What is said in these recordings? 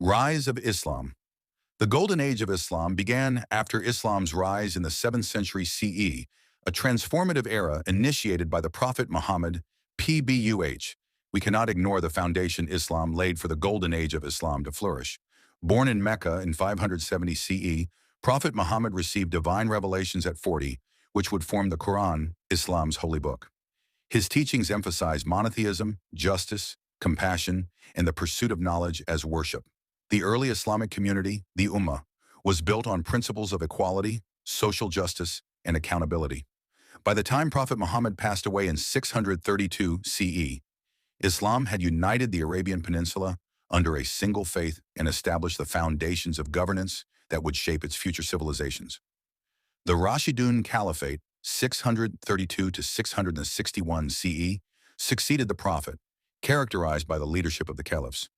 Rise of Islam. The Golden Age of Islam began after Islam's rise in the 7th century CE, a transformative era initiated by the Prophet Muhammad, PBUH. We cannot ignore the foundation Islam laid for the Golden Age of Islam to flourish. Born in Mecca in 570 CE, Prophet Muhammad received divine revelations at 40, which would form the Quran, Islam's holy book. His teachings emphasize monotheism, justice, compassion, and the pursuit of knowledge as worship. The early Islamic community, the Ummah, was built on principles of equality, social justice, and accountability. By the time Prophet Muhammad passed away in 632 CE, Islam had united the Arabian Peninsula under a single faith and established the foundations of governance that would shape its future civilizations. The Rashidun Caliphate, 632 to 661 CE, succeeded the Prophet, characterized by the leadership of the Caliphs.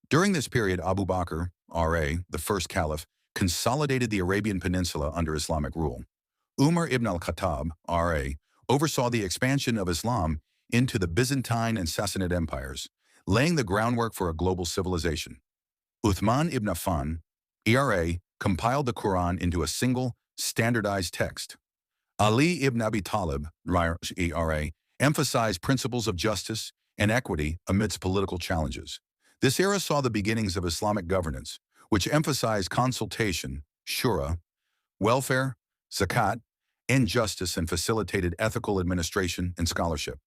During this period, Abu Bakr, R.A., the first Caliph, consolidated the Arabian Peninsula under Islamic rule. Umar ibn al-Khattab, R.A., oversaw the expansion of Islam into the Byzantine and Sassanid empires, laying the groundwork for a global civilization. Uthman ibn Affan, ERA, compiled the Quran into a single, standardized text. Ali ibn Abi Talib, ERA, emphasized principles of justice and equity amidst political challenges. This era saw the beginnings of Islamic governance, which emphasized consultation, shura, welfare, zakat, and justice, and facilitated ethical administration and scholarship.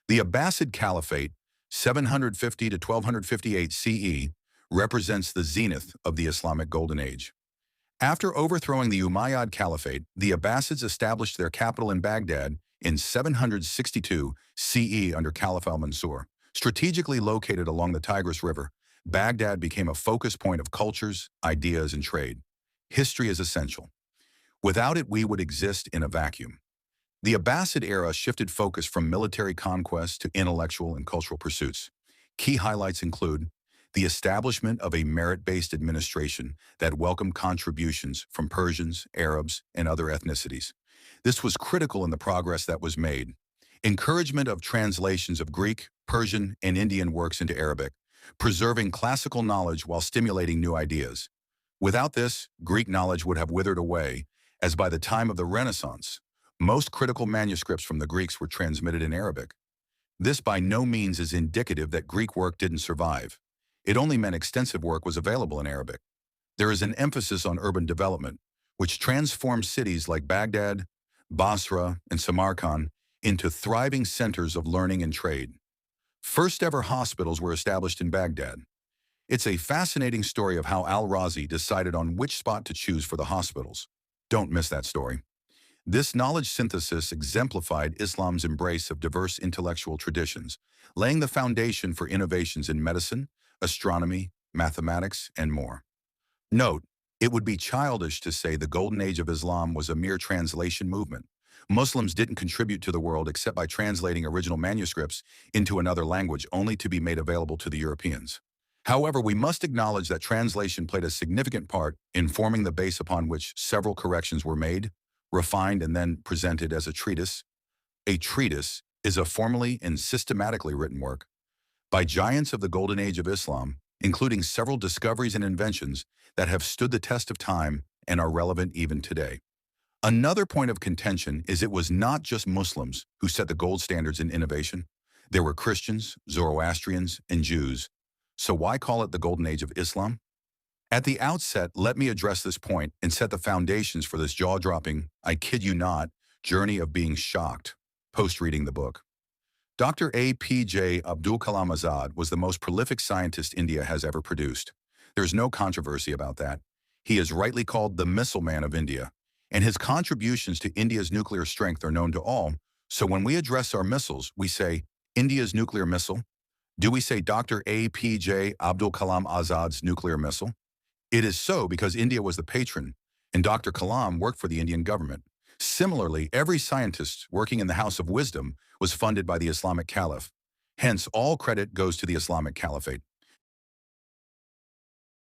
The Abbasid Caliphate, 750 to 1258 CE, represents the zenith of the Islamic Golden Age. After overthrowing the Umayyad Caliphate, the Abbasids established their capital in Baghdad in 762 CE under Caliph al-Mansur. Strategically located along the Tigris River, Baghdad became a focus point of cultures, ideas, and trade. History is essential. Without it, we would exist in a vacuum. The Abbasid era shifted focus from military conquest to intellectual and cultural pursuits. Key highlights include the establishment of a merit-based administration that welcomed contributions from Persians, Arabs, and other ethnicities. This was critical in the progress that was made. Encouragement of translations of Greek, Persian, and Indian works into Arabic, preserving classical knowledge while stimulating new ideas. Without this, Greek knowledge would have withered away, as by the time of the Renaissance, most critical manuscripts from the Greeks were transmitted in Arabic. This by no means is indicative that Greek work didn't survive. It only meant extensive work was available in Arabic. There is an emphasis on urban development, which transformed cities like Baghdad, Basra, and Samarkand into thriving centers of learning and trade. First ever hospitals were established in Baghdad. It's a fascinating story of how al-Razi decided on which spot to choose for the hospitals. Don't miss that story. This knowledge synthesis exemplified Islam's embrace of diverse intellectual traditions, laying the foundation for innovations in medicine, astronomy, mathematics, and more. Note, it would be childish to say the Golden Age of Islam was a mere translation movement. Muslims didn't contribute to the world except by translating original manuscripts into another language only to be made available to the Europeans. However, we must acknowledge that translation played a significant part in forming the base upon which several corrections were made, refined, and then presented as a treatise. A treatise is a formally and systematically written work by giants of the Golden Age of Islam, including several discoveries and inventions that have stood the test of time and are relevant even today. Another point of contention is it was not just Muslims who set the gold standards in innovation. There were Christians, Zoroastrians, and Jews. So why call it the Golden Age of Islam? At the outset, let me address this point and set the foundations for this jaw-dropping, I kid you not, journey of being shocked post-reading the book. Dr. A.P.J. Abdul Kalam Azad was the most prolific scientist India has ever produced. There's no controversy about that. He is rightly called the missile man of India, and his contributions to India's nuclear strength are known to all. So when we address our missiles, we say, India's nuclear missile. Do we say Dr. A.P.J. Abdul Kalam Azad's nuclear missile? It is so because India was the patron, and Dr. Kalam worked for the Indian government. Similarly, every scientist working in the House of Wisdom was funded by the Islamic Caliph. Hence, all credit goes to the Islamic Caliphate.